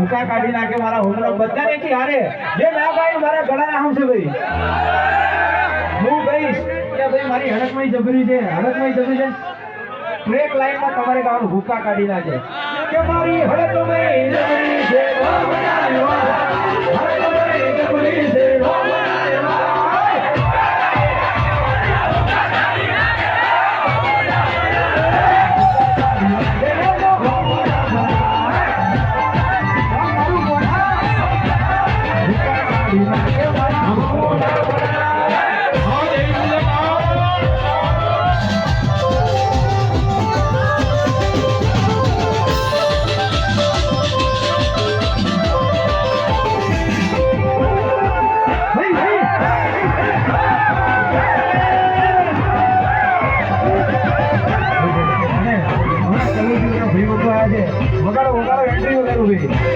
ભૂકા કાઢી નાખે મારા હોમરા બધાને કે હારે જે ના ભાઈ મારા ગળાના આમ છે ભાઈ હું કહીશ કે ભાઈ મારી હડકમાં જબરી છે ટ્રેક લાઈનમાં તમારે ગાવાનું ભૂકા કાઢી નાખે કે મારી હડકમાં જબરી છે વગાડો એન્ટ્રી વગાડો ભાઈ